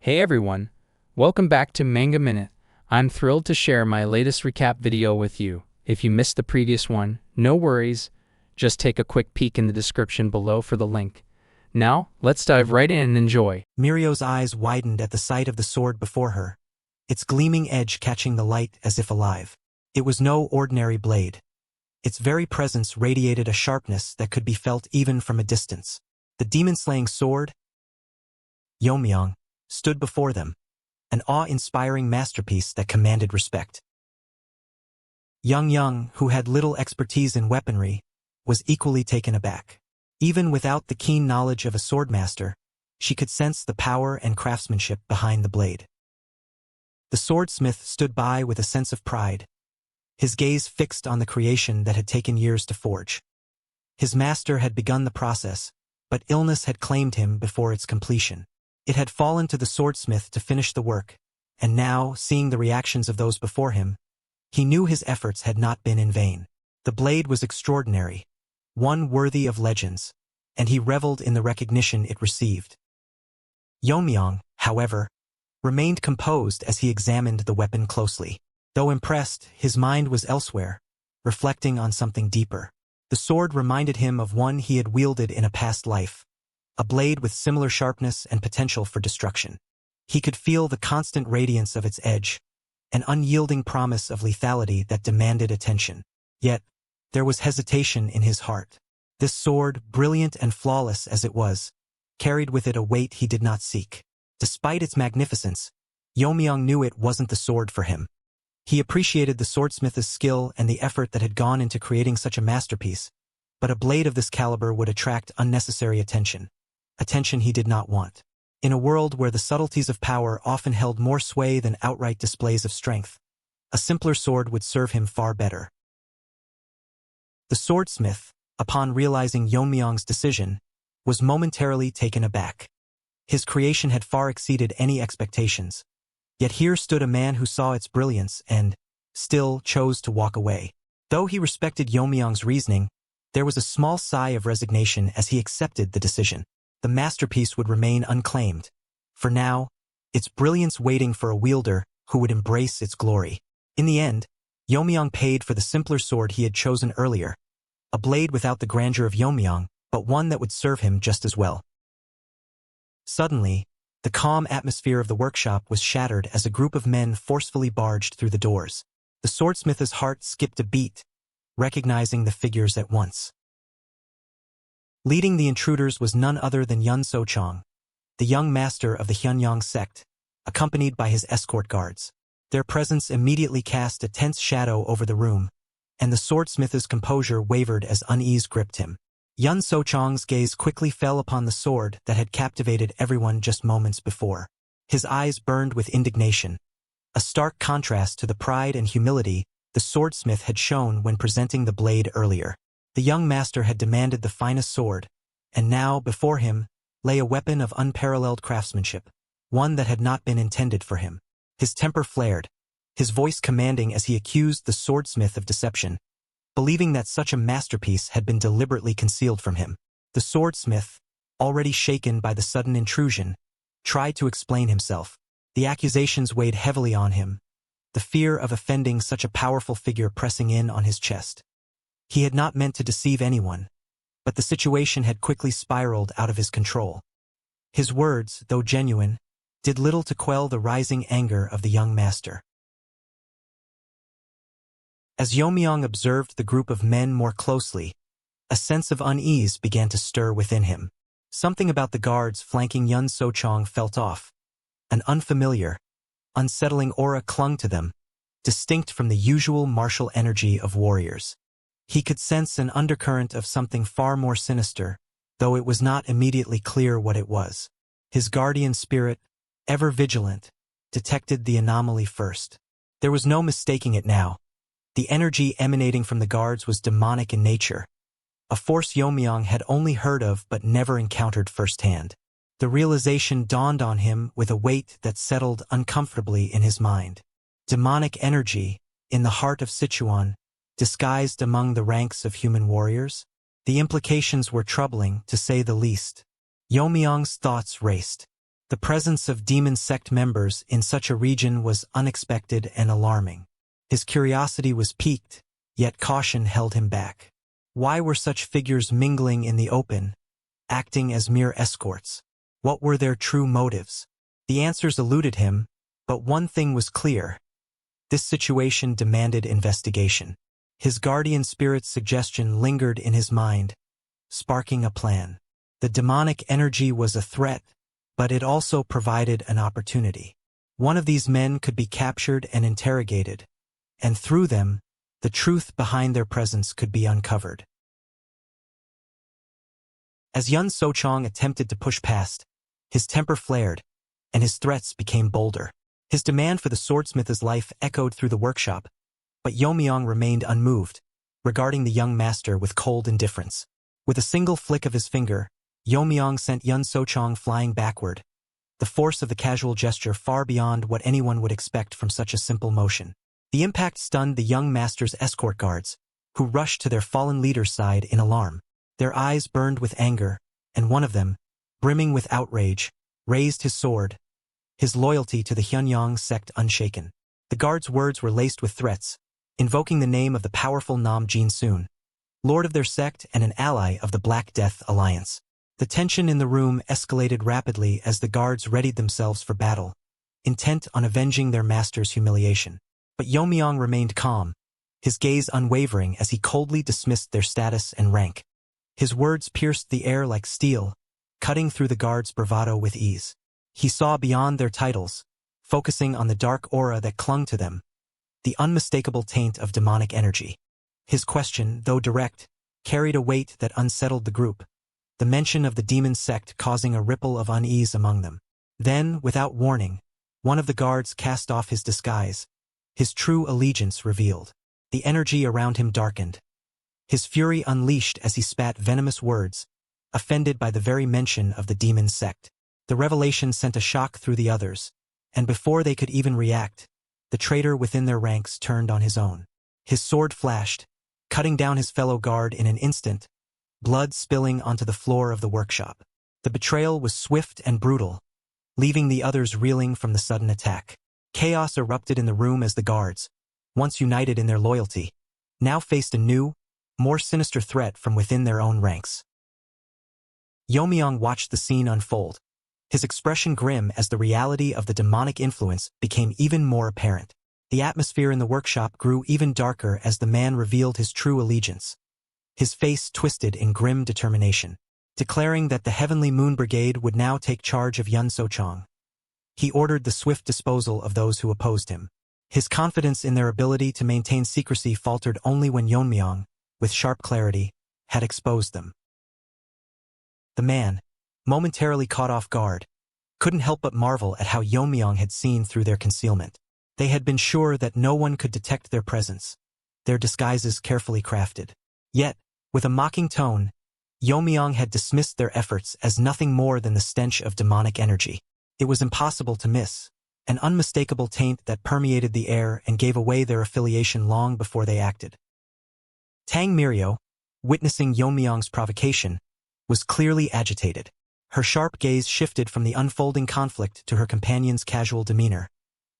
Hey everyone, welcome back to MangaMinute. I'm thrilled to share my latest recap video with you. If you missed the previous one, no worries, just take a quick peek in the description below for the link. Now, let's dive right in and enjoy. Mirio's eyes widened at the sight of the sword before her, its gleaming edge catching the light as if alive. It was no ordinary blade. Its very presence radiated a sharpness that could be felt even from a distance. The demon-slaying sword, Yeon-Myeong, stood before them, an awe-inspiring masterpiece that commanded respect. Yeon-Myeong, who had little expertise in weaponry, was equally taken aback. Even without the keen knowledge of a swordmaster, she could sense the power and craftsmanship behind the blade. The swordsmith stood by with a sense of pride, his gaze fixed on the creation that had taken years to forge. His master had begun the process, but illness had claimed him before its completion. It had fallen to the swordsmith to finish the work, and now, seeing the reactions of those before him, he knew his efforts had not been in vain. The blade was extraordinary, one worthy of legends, and he reveled in the recognition it received. Yeon-Myeong, however, remained composed as he examined the weapon closely. Though impressed, his mind was elsewhere, reflecting on something deeper. The sword reminded him of one he had wielded in a past life, a blade with similar sharpness and potential for destruction. He could feel the constant radiance of its edge, an unyielding promise of lethality that demanded attention. Yet, there was hesitation in his heart. This sword, brilliant and flawless as it was, carried with it a weight he did not seek. Despite its magnificence, Yeon-Myeong knew it wasn't the sword for him. He appreciated the swordsmith's skill and the effort that had gone into creating such a masterpiece, but a blade of this caliber would attract unnecessary attention he did not want. In a world where the subtleties of power often held more sway than outright displays of strength, a simpler sword would serve him far better. The swordsmith, upon realizing Yeon-Myeong's decision, was momentarily taken aback. His creation had far exceeded any expectations, yet here stood a man who saw its brilliance and, still, chose to walk away. Though he respected Yeon-Myeong's reasoning, there was a small sigh of resignation as he accepted the decision. The masterpiece would remain unclaimed. For now, its brilliance waiting for a wielder who would embrace its glory. In the end, Yeon-Myeong paid for the simpler sword he had chosen earlier, a blade without the grandeur of Yeon-Myeong, but one that would serve him just as well. Suddenly, the calm atmosphere of the workshop was shattered as a group of men forcefully barged through the doors. The swordsmith's heart skipped a beat, recognizing the figures at once. Leading the intruders was none other than Yun So-chong, the young master of the Hyunyang sect, accompanied by his escort guards. Their presence immediately cast a tense shadow over the room, and the swordsmith's composure wavered as unease gripped him. Yun So-chong's gaze quickly fell upon the sword that had captivated everyone just moments before. His eyes burned with indignation, a stark contrast to the pride and humility the swordsmith had shown when presenting the blade earlier. The young master had demanded the finest sword, and now, before him, lay a weapon of unparalleled craftsmanship, one that had not been intended for him. His temper flared, his voice commanding as he accused the swordsmith of deception, believing that such a masterpiece had been deliberately concealed from him. The swordsmith, already shaken by the sudden intrusion, tried to explain himself. The accusations weighed heavily on him, the fear of offending such a powerful figure pressing in on his chest. He had not meant to deceive anyone, but the situation had quickly spiraled out of his control. His words, though genuine, did little to quell the rising anger of the young master. As Yeon-Myeong observed the group of men more closely, a sense of unease began to stir within him. Something about the guards flanking Yun So-chong felt off. An unfamiliar, unsettling aura clung to them, distinct from the usual martial energy of warriors. He could sense an undercurrent of something far more sinister, though it was not immediately clear what it was. His guardian spirit, ever vigilant, detected the anomaly first. There was no mistaking it now. The energy emanating from the guards was demonic in nature, a force Yeon-Myeong had only heard of but never encountered firsthand. The realization dawned on him with a weight that settled uncomfortably in his mind. Demonic energy, in the heart of Sichuan, disguised among the ranks of human warriors? The implications were troubling, to say the least. Yeon-Myeong's thoughts raced. The presence of demon sect members in such a region was unexpected and alarming. His curiosity was piqued, yet caution held him back. Why were such figures mingling in the open, acting as mere escorts? What were their true motives? The answers eluded him, but one thing was clear. This situation demanded investigation. His guardian spirit's suggestion lingered in his mind, sparking a plan. The demonic energy was a threat, but it also provided an opportunity. One of these men could be captured and interrogated, and through them, the truth behind their presence could be uncovered. As Yun So-chong attempted to push past, his temper flared, and his threats became bolder. His demand for the swordsmith's life echoed through the workshop, but Yeon-Myeong remained unmoved, regarding the young master with cold indifference. With a single flick of his finger, Yeon-Myeong sent Yun So-chong flying backward, the force of the casual gesture far beyond what anyone would expect from such a simple motion. The impact stunned the young master's escort guards, who rushed to their fallen leader's side in alarm. Their eyes burned with anger, and one of them, brimming with outrage, raised his sword, his loyalty to the Hyunyang sect unshaken. The guard's words were laced with threats, invoking the name of the powerful Nam Jin-soon, lord of their sect and an ally of the Black Death Alliance. The tension in the room escalated rapidly as the guards readied themselves for battle, intent on avenging their master's humiliation. But Yeon-Myeong remained calm, his gaze unwavering as he coldly dismissed their status and rank. His words pierced the air like steel, cutting through the guards' bravado with ease. He saw beyond their titles, focusing on the dark aura that clung to them, the unmistakable taint of demonic energy. His question, though direct, carried a weight that unsettled the group, the mention of the demon sect causing a ripple of unease among them. Then, without warning, one of the guards cast off his disguise, his true allegiance revealed. The energy around him darkened, his fury unleashed as he spat venomous words, offended by the very mention of the demon sect. The revelation sent a shock through the others, and before they could even react, the traitor within their ranks turned on his own. His sword flashed, cutting down his fellow guard in an instant, blood spilling onto the floor of the workshop. The betrayal was swift and brutal, leaving the others reeling from the sudden attack. Chaos erupted in the room as the guards, once united in their loyalty, now faced a new, more sinister threat from within their own ranks. Yeon-Myeong watched the scene unfold, his expression grim as the reality of the demonic influence became even more apparent. The atmosphere in the workshop grew even darker as the man revealed his true allegiance, his face twisted in grim determination, declaring that the Heavenly Moon Brigade would now take charge of Yun So-chong. He ordered the swift disposal of those who opposed him. His confidence in their ability to maintain secrecy faltered only when Yeon-Myeong, with sharp clarity, had exposed them. The man, momentarily caught off guard, couldn't help but marvel at how Yeon-Myeong had seen through their concealment. They had been sure that no one could detect their presence, their disguises carefully crafted. Yet, with a mocking tone, Yeon-Myeong had dismissed their efforts as nothing more than the stench of demonic energy. It was impossible to miss, an unmistakable taint that permeated the air and gave away their affiliation long before they acted. Tang Yeon-Myeong, witnessing Yeon-Myeong's provocation, was clearly agitated. Her sharp gaze shifted from the unfolding conflict to her companion's casual demeanor,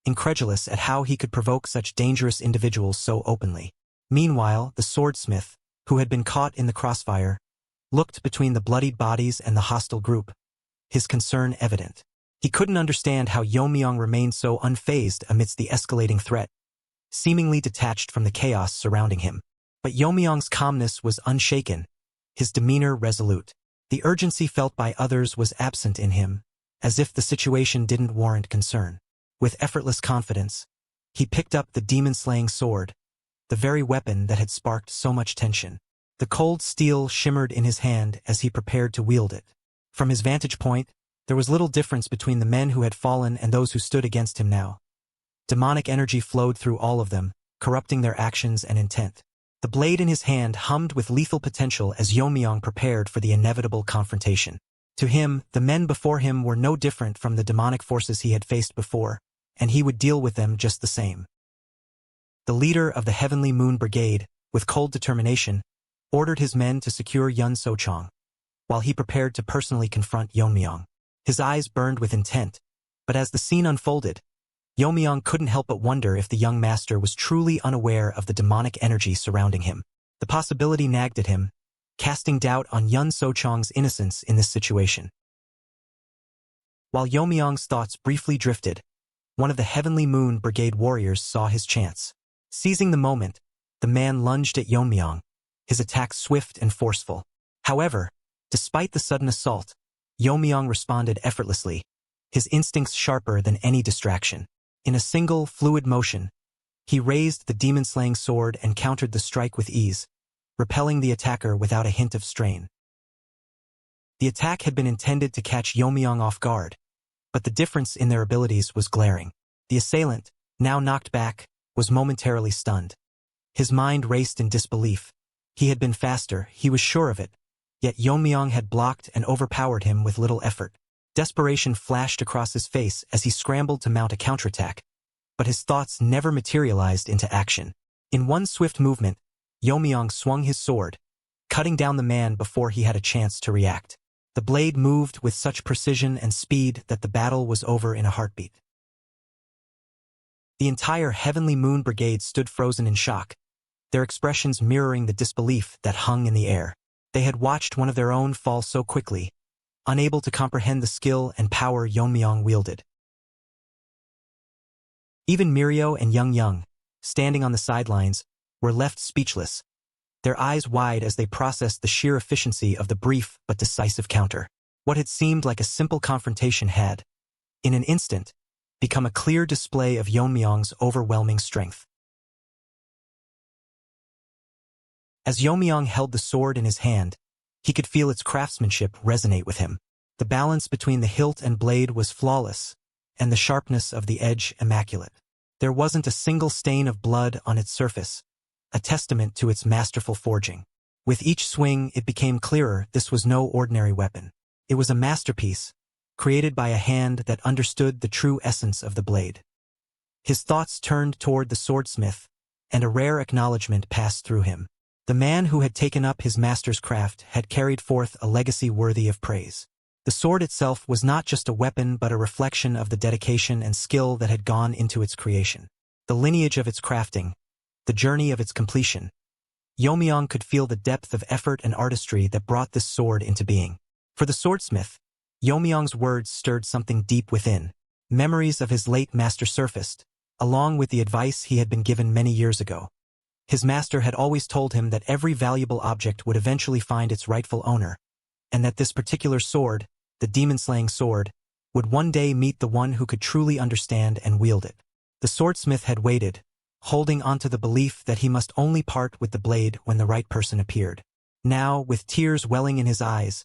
incredulous at how he could provoke such dangerous individuals so openly. Meanwhile, the swordsmith, who had been caught in the crossfire, looked between the bloodied bodies and the hostile group, his concern evident. He couldn't understand how Yeon-Myeong remained so unfazed amidst the escalating threat, seemingly detached from the chaos surrounding him. But Yeon-Myeong's calmness was unshaken, his demeanor resolute. The urgency felt by others was absent in him, as if the situation didn't warrant concern. With effortless confidence, he picked up the demon-slaying sword, the very weapon that had sparked so much tension. The cold steel shimmered in his hand as he prepared to wield it. From his vantage point, there was little difference between the men who had fallen and those who stood against him now. Demonic energy flowed through all of them, corrupting their actions and intent. The blade in his hand hummed with lethal potential as Yeon-Myeong prepared for the inevitable confrontation. To him, the men before him were no different from the demonic forces he had faced before, and he would deal with them just the same. The leader of the Heavenly Moon Brigade, with cold determination, ordered his men to secure Yun So-chong, while he prepared to personally confront Yeon-Myeong. His eyes burned with intent, but as the scene unfolded, Yeon-Myeong couldn't help but wonder if the young master was truly unaware of the demonic energy surrounding him. The possibility nagged at him, casting doubt on Yun So-chong's innocence in this situation. While Yeon-Myeong's thoughts briefly drifted, one of the Heavenly Moon Brigade warriors saw his chance. Seizing the moment, the man lunged at Yeon-Myeong, his attack swift and forceful. However, despite the sudden assault, Yeon-Myeong responded effortlessly, his instincts sharper than any distraction. In a single, fluid motion, he raised the demon-slaying sword and countered the strike with ease, repelling the attacker without a hint of strain. The attack had been intended to catch Yeon-Myeong off guard, but the difference in their abilities was glaring. The assailant, now knocked back, was momentarily stunned. His mind raced in disbelief. He had been faster, he was sure of it, yet Yeon-Myeong had blocked and overpowered him with little effort. Desperation flashed across his face as he scrambled to mount a counterattack, but his thoughts never materialized into action. In one swift movement, Yeon-Myeong swung his sword, cutting down the man before he had a chance to react. The blade moved with such precision and speed that the battle was over in a heartbeat. The entire Heavenly Moon Brigade stood frozen in shock, their expressions mirroring the disbelief that hung in the air. They had watched one of their own fall so quickly, unable to comprehend the skill and power Yeon-Myeong wielded. Even Mirio and Young, standing on the sidelines, were left speechless, their eyes wide as they processed the sheer efficiency of the brief but decisive counter. What had seemed like a simple confrontation had, in an instant, become a clear display of Yeon-Myeong's overwhelming strength. As Yeon-Myeong held the sword in his hand, he could feel its craftsmanship resonate with him. The balance between the hilt and blade was flawless, and the sharpness of the edge immaculate. There wasn't a single stain of blood on its surface, a testament to its masterful forging. With each swing, it became clearer this was no ordinary weapon. It was a masterpiece, created by a hand that understood the true essence of the blade. His thoughts turned toward the swordsmith, and a rare acknowledgement passed through him. The man who had taken up his master's craft had carried forth a legacy worthy of praise. The sword itself was not just a weapon but a reflection of the dedication and skill that had gone into its creation. The lineage of its crafting, the journey of its completion. Yeon-Myeong could feel the depth of effort and artistry that brought this sword into being. For the swordsmith, Yeon-Myeong's words stirred something deep within. Memories of his late master surfaced, along with the advice he had been given many years ago. His master had always told him that every valuable object would eventually find its rightful owner, and that this particular sword, the demon-slaying sword, would one day meet the one who could truly understand and wield it. The swordsmith had waited, holding onto the belief that he must only part with the blade when the right person appeared. Now, with tears welling in his eyes,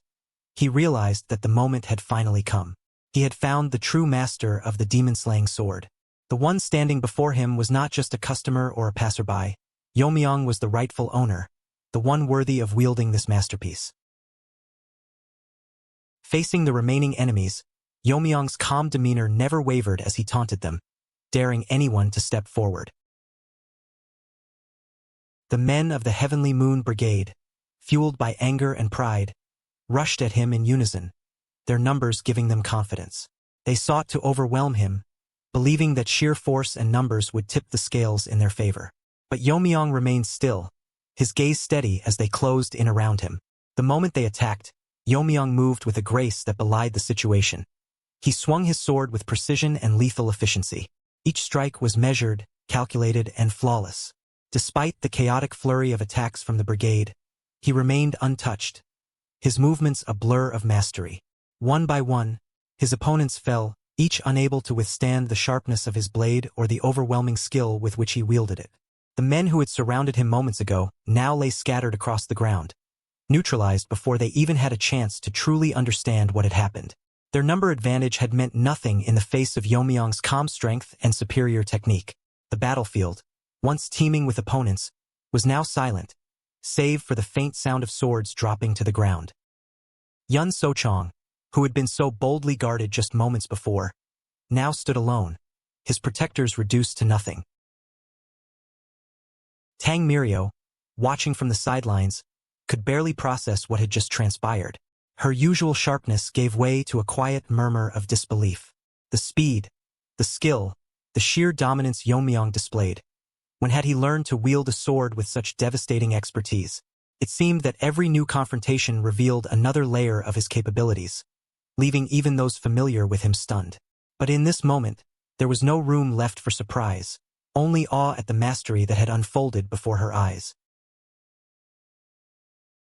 he realized that the moment had finally come. He had found the true master of the demon-slaying sword. The one standing before him was not just a customer or a passerby. Yeon-Myeong was the rightful owner, the one worthy of wielding this masterpiece. Facing the remaining enemies, Yeon-Myeong's calm demeanor never wavered as he taunted them, daring anyone to step forward. The men of the Heavenly Moon Brigade, fueled by anger and pride, rushed at him in unison, their numbers giving them confidence. They sought to overwhelm him, believing that sheer force and numbers would tip the scales in their favor. But Yeon-Myeong remained still, his gaze steady as they closed in around him. The moment they attacked, Yeon-Myeong moved with a grace that belied the situation. He swung his sword with precision and lethal efficiency. Each strike was measured, calculated, and flawless. Despite the chaotic flurry of attacks from the brigade, he remained untouched, his movements a blur of mastery. One by one, his opponents fell, each unable to withstand the sharpness of his blade or the overwhelming skill with which he wielded it. The men who had surrounded him moments ago now lay scattered across the ground, neutralized before they even had a chance to truly understand what had happened. Their number advantage had meant nothing in the face of Yeon-Myeong's calm strength and superior technique. The battlefield, once teeming with opponents, was now silent, save for the faint sound of swords dropping to the ground. Yun So-chong, who had been so boldly guarded just moments before, now stood alone, his protectors reduced to nothing. Tang Yeon-Myeong, watching from the sidelines, could barely process what had just transpired. Her usual sharpness gave way to a quiet murmur of disbelief. The speed, the skill, the sheer dominance Yeon-Myeong displayed. When had he learned to wield a sword with such devastating expertise? It seemed that every new confrontation revealed another layer of his capabilities, leaving even those familiar with him stunned. But in this moment, there was no room left for surprise, only awe at the mastery that had unfolded before her eyes.